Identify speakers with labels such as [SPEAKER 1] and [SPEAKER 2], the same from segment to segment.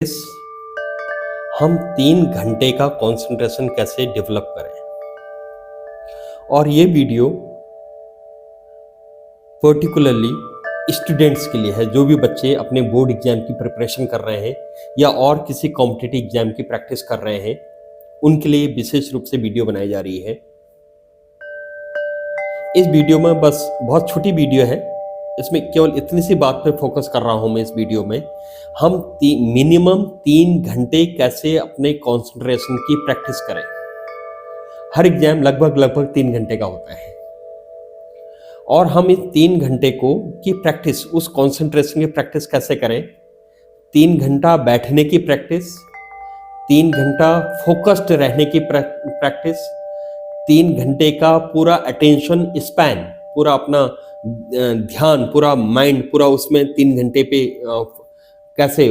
[SPEAKER 1] इस हम 3 घंटे का कंसंट्रेशन कैसे डेवलप करें। और ये वीडियो पर्टिकुलरली स्टूडेंट्स के लिए है, जो भी बच्चे अपने बोर्ड एग्जाम की प्रिपरेशन कर रहे हैं या और किसी कॉम्पिटिटिव एग्जाम की प्रैक्टिस कर रहे हैं, उनके लिए विशेष रूप से वीडियो बनाई जा रही है। इस वीडियो में बस बहुत छोटी वीडियो है, इसमें केवल इतनी सी बात पे फोकस कर रहा हूं मैं। इस वीडियो में हम मिनिमम 3 घंटे कैसे अपने कंसंट्रेशन की प्रैक्टिस करें। हर एग्जाम लगभग 3 घंटे का होता है और हम इस 3 घंटे को की प्रैक्टिस, उस कंसंट्रेशन की प्रैक्टिस कैसे करें। 3 घंटा बैठने की प्रैक्टिस, 3 घंटा फोकस्ड रहने की प्रैक्टिस, 3 घंटे का पूरा अटेंशन स्पैन, पूरा अपना ध्यान, पूरा माइंड पूरा उसमें 3 घंटे पे कैसे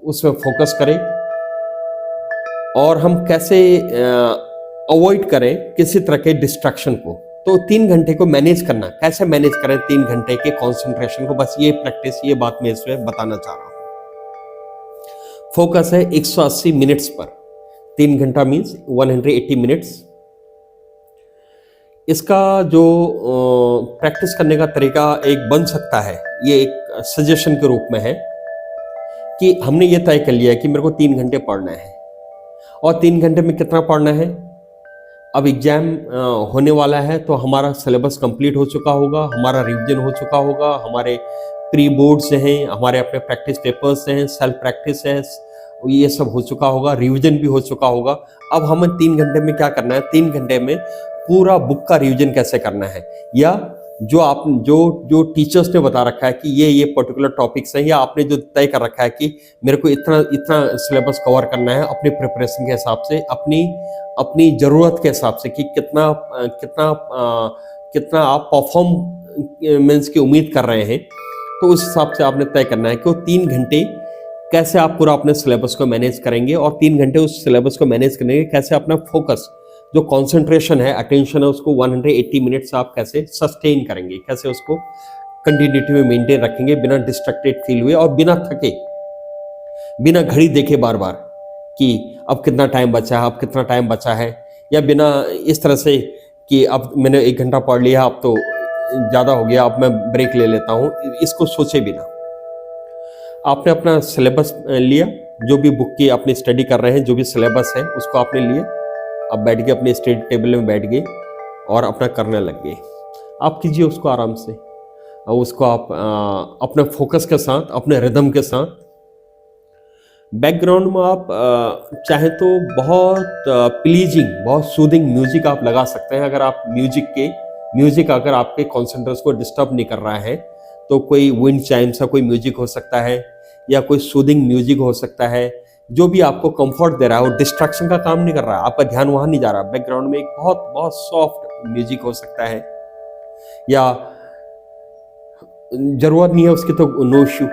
[SPEAKER 1] उसमें फोकस करें और हम कैसे अवॉइड करें किसी तरह के डिस्ट्रैक्शन को। तो 3 घंटे को मैनेज करना, कैसे मैनेज करें 3 घंटे के कंसंट्रेशन को, बस ये प्रैक्टिस, ये बात मैं इसमें बताना चाह रहा हूं। फोकस है 180 मिनट्स पर। 3 घंटा मीन्स 180 मिनट्स। इसका जो प्रैक्टिस करने का तरीका एक बन सकता है, ये एक सजेशन के रूप में है कि हमने ये तय कर लिया है कि मेरे को 3 घंटे पढ़ना है और 3 घंटे में कितना पढ़ना है। अब एग्जाम होने वाला है तो हमारा सिलेबस कंप्लीट हो चुका होगा, हमारा रिवीजन हो चुका होगा, हमारे प्री बोर्ड्स हैं, हमारे अपने प्रैक्टिस पेपर्स हैं, सेल्फ प्रैक्टिस है, ये सब हो चुका होगा, रिवीजन भी हो चुका होगा। अब हमें 3 घंटे में क्या करना है, 3 घंटे में पूरा बुक का रिवीजन कैसे करना है, या जो टीचर्स ने बता रखा है कि ये पर्टिकुलर टॉपिक्स हैं, या आपने जो तय कर रखा है कि मेरे को इतना सिलेबस कवर करना है अपनी प्रिपरेशन के हिसाब से, अपनी ज़रूरत के हिसाब से कि कितना आप परफॉर्मेंस की उम्मीद कर रहे हैं, तो उस हिसाब से आपने तय करना है कि वो 3 घंटे कैसे आप पूरा अपने सिलेबस को मैनेज करेंगे और 3 घंटे उस सिलेबस को मैनेज करने के कैसे अपना फोकस, जो कंसंट्रेशन है, अटेंशन है, उसको 180 मिनट्स आप कैसे सस्टेन करेंगे, कैसे उसको कंटिन्यूटी में मेंटेन रखेंगे बिना डिस्ट्रैक्टेड फील हुए और बिना थके, बिना घड़ी देखे बार बार कि अब कितना टाइम बचा है, अब कितना टाइम बचा है, या बिना इस तरह से कि अब मैंने 1 घंटा पढ़ लिया, अब तो ज़्यादा हो गया, अब मैं ब्रेक ले लेता हूँ, इसको सोचे बिना आपने अपना सिलेबस लिया, जो भी बुक की अपनी स्टडी कर रहे हैं, जो भी सिलेबस है उसको आपने लिया, आप बैठ गए अपने स्टडी टेबल में, बैठ गए और अपना करने लग गए। आप कीजिए उसको आराम से, उसको आप अपने फोकस के साथ, अपने रिदम के साथ। बैकग्राउंड में आप चाहे तो बहुत प्लीजिंग, बहुत सूदिंग म्यूजिक आप लगा सकते हैं। अगर आप म्यूजिक अगर आपके कॉन्सेंट्रेशन को डिस्टर्ब नहीं कर रहा है तो कोई विंड चाइम सा कोई म्यूजिक हो सकता है, या कोई सूदिंग म्यूजिक हो सकता है, जो भी आपको कंफर्ट दे रहा है और डिस्ट्रैक्शन का काम नहीं कर रहा है, आपका ध्यान वहां नहीं जा रहा। बैकग्राउंड में एक बहुत सॉफ्ट म्यूजिक हो सकता है, या जरूरत नहीं है उसकी तो नो इश्यू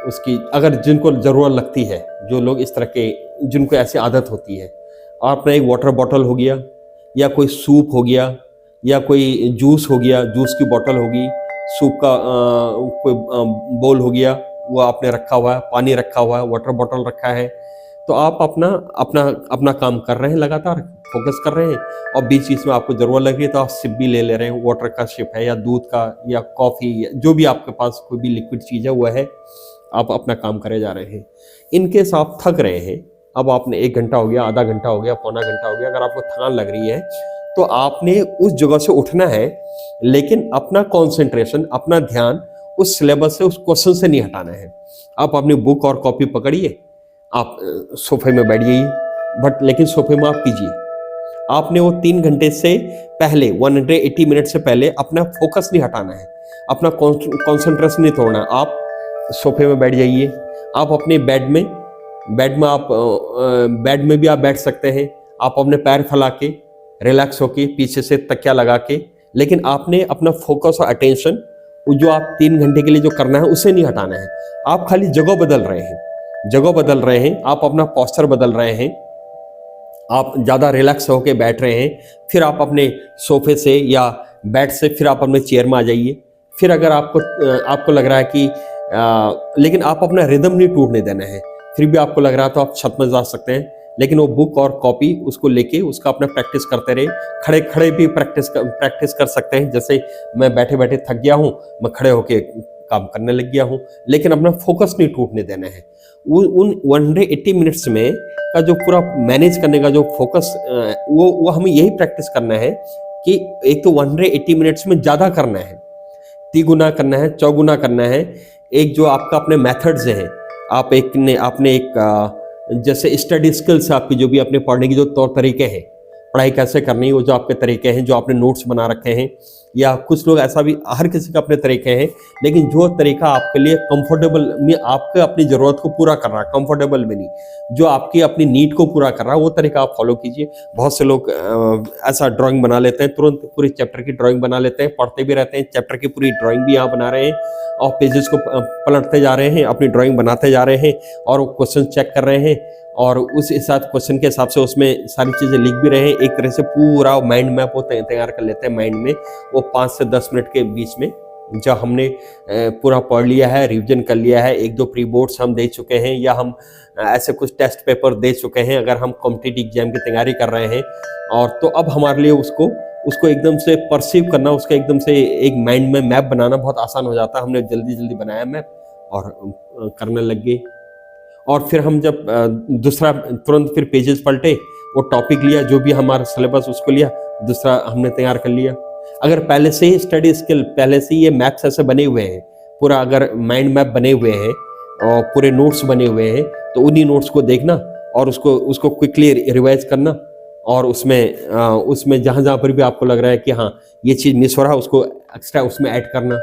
[SPEAKER 1] उसकी, अगर जिनको जरूरत लगती है, जो लोग इस तरह के, जिनको ऐसी आदत होती है, आपने एक वाटर बॉटल हो गया, या कोई सूप हो गया, या कोई जूस हो गया, जूस की बॉटल होगी, सूप का कोई बोल हो गया, वो आपने रखा हुआ है, पानी रखा हुआ है, वाटर बॉटल रखा है, तो आप अपना काम कर रहे हैं, लगातार फोकस कर रहे हैं, और बीच बीच में आपको जरूरत लग रही है तो आप सिप भी ले रहे हैं, वाटर का सिप है या दूध का या कॉफ़ी, जो भी आपके पास कोई भी लिक्विड चीज़ है वो है, आप अपना काम करे जा रहे हैं। इनकेस आप थक रहे हैं, अब आपने 1 घंटा हो गया, आधा घंटा हो गया, पौना घंटा हो गया, अगर आपको थकान लग रही है तो आपने उस जगह से उठना है, लेकिन अपना कॉन्सेंट्रेशन, अपना ध्यान उस सिलेबस से, उस क्वेश्चन से नहीं हटाना है। आप अपनी बुक और कॉपी पकड़िए, आप सोफे में बैठ जाइए, लेकिन सोफे में आप कीजिए, आपने वो 3 घंटे से पहले, 180 मिनट से पहले अपना फोकस नहीं हटाना है, अपना कॉन्सेंट्रेशन नहीं तोड़ना। आप सोफे में बैठ जाइए, आप अपने बेड में भी आप बैठ सकते हैं, आप अपने पैर फैला के रिलैक्स होके, पीछे से तकिया लगा के, लेकिन आपने अपना फोकस और अटेंशन जो आप 3 घंटे के लिए जो करना है उसे नहीं हटाना है। आप खाली जगह बदल रहे हैं, आप अपना पोस्चर बदल रहे हैं, आप ज़्यादा रिलैक्स होके बैठ रहे हैं, फिर आप अपने सोफे से या बेड से फिर आप अपने चेयर में आ जाइए। फिर अगर आपको लग रहा है कि लेकिन आप अपना रिदम नहीं टूटने देना है, फिर भी आपको लग रहा है तो आप छत में जा सकते हैं, लेकिन वो बुक और कॉपी उसको लेके उसका अपना प्रैक्टिस करते रहे। खड़े खड़े भी प्रैक्टिस कर सकते हैं। जैसे मैं बैठे बैठे थक गया हूँ, मैं खड़े होके काम करने लग गया हूँ, लेकिन अपना फोकस नहीं टूटने देना है। उन 180 मिनट्स में का जो पूरा मैनेज करने का जो फोकस, वो हमें यही प्रैक्टिस करना है कि एक तो 180 मिनट्स में ज़्यादा करना है, तिगुना करना है, चौगुना करना है। एक जो आपका अपने मेथड्स हैं, आपने एक जैसे स्टडी स्किल्स आपकी जो भी अपने पढ़ने की जो तौर तरीके हैं, पढ़ाई कैसे करनी है, वो जो आपके तरीके हैं, जो आपने नोट्स बना रखे हैं, या कुछ लोग ऐसा भी, हर किसी का अपने तरीके हैं, लेकिन जो तरीका आपके लिए कंफर्टेबल में, आपके अपनी ज़रूरत को पूरा कर रहा है, कंफर्टेबल में नहीं, जो आपकी अपनी नीड को पूरा कर रहा है, वो तरीका आप फॉलो कीजिए। बहुत से लोग ऐसा ड्राइंग बना लेते हैं, तुरंत पूरी चैप्टर की ड्राइंग बना लेते हैं, पढ़ते भी रहते हैं, चैप्टर की पूरी ड्राइंग भी यहाँ बना रहे हैं, और पेजेस को पलटते जा रहे हैं, अपनी ड्राइंग बनाते जा रहे हैं, और क्वेश्चन चेक कर रहे हैं, और उस हिसाब क्वेश्चन के हिसाब से उसमें सारी चीज़ें लिख भी रहे हैं। एक तरह से पूरा माइंड मैप होता है, तैयार कर लेते हैं माइंड में। वो 5 से 10 मिनट के बीच में जब हमने पूरा पढ़ लिया है, रिवीजन कर लिया है, 1-2 प्री बोर्ड्स हम दे चुके हैं, या हम ऐसे कुछ टेस्ट पेपर दे चुके हैं, अगर हम कॉम्पिटिटिव एग्जाम की तैयारी कर रहे हैं, और तो अब हमारे लिए उसको एकदम से परसीव करना, उसका एकदम से एक माइंड में मैप बनाना बहुत आसान हो जाता है। हमने जल्दी जल्दी बनाया मैप और करने लग गए। और फिर हम जब दूसरा तुरंत फिर पेजेस पलटे, वो टॉपिक लिया, जो भी हमारा सिलेबस उसको लिया, दूसरा हमने तैयार कर लिया। अगर पहले से ही स्टडी स्किल, पहले से ही ये मैप्स ऐसे बने हुए हैं, पूरा अगर माइंड मैप बने हुए हैं और पूरे नोट्स बने हुए हैं, तो उन्हीं नोट्स को देखना और उसको क्विकली रिवाइज करना, और उसमें जहाँ जहाँ पर भी आपको लग रहा है कि हाँ ये चीज़ मिस हो रहा है, उसको एक्स्ट्रा उसमें ऐड करना।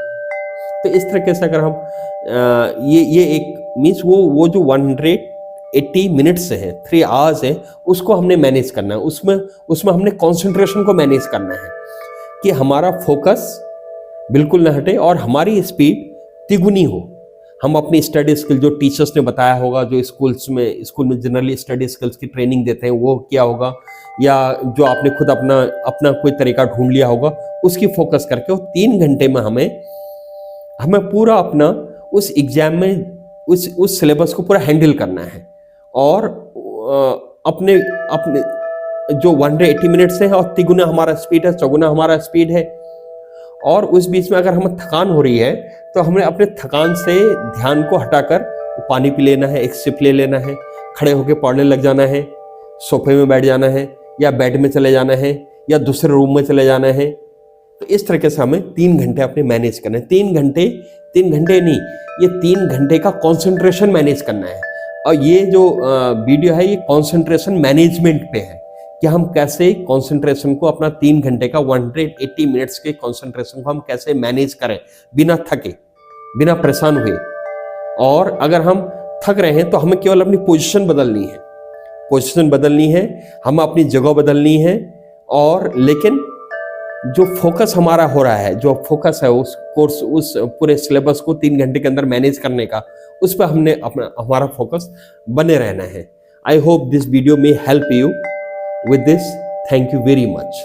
[SPEAKER 1] तो इस तरीके से अगर हम ये एक मीन्स वो जो 180 मिनट्स है, 3 आवर्स है, उसको हमने मैनेज करना है। उसमें हमने कंसंट्रेशन को मैनेज करना है कि हमारा फोकस बिल्कुल न हटे और हमारी स्पीड तिगुनी हो। हम अपनी स्टडी स्किल, जो टीचर्स ने बताया होगा, जो स्कूल में जनरली स्टडी स्किल्स की ट्रेनिंग देते हैं, वो किया होगा, या जो आपने खुद अपना कोई तरीका ढूंढ लिया होगा, उसकी फोकस करके वो 3 घंटे में हमें पूरा अपना उस एग्जाम में उस सिलेबस को पूरा हैंडल करना है। और अपने जो 180 मिनट्स हैं, और तिगुना हमारा स्पीड है, चौगुना हमारा स्पीड है। और उस बीच में अगर हमें थकान हो रही है, तो हमें अपने थकान से ध्यान को हटाकर पानी पी लेना है, एक सिप ले लेना है, खड़े होकर पढ़ने लग जाना है, सोफे में बैठ जाना है, या बेड में चले जाना है, या दूसरे रूम में चले जाना है। तो इस तरीके से हमें 3 घंटे अपने मैनेज करना है। 3 घंटे नहीं, ये 3 घंटे का कंसंट्रेशन मैनेज करना है। और ये जो वीडियो है, ये कंसंट्रेशन मैनेजमेंट पे है कि हम कैसे कंसंट्रेशन को अपना 3 घंटे का 180 मिनट्स के कंसंट्रेशन को हम कैसे मैनेज करें बिना थके, बिना परेशान हुए। और अगर हम थक रहे हैं तो हमें केवल अपनी पोजीशन बदलनी है, हमें अपनी जगह बदलनी है। और लेकिन जो फोकस हमारा हो रहा है, जो फोकस है उस कोर्स, उस पूरे सिलेबस को 3 घंटे के अंदर मैनेज करने का, उस पर हमारा फोकस बने रहना है। आई होप दिस वीडियो में help you with this. Thank you very much.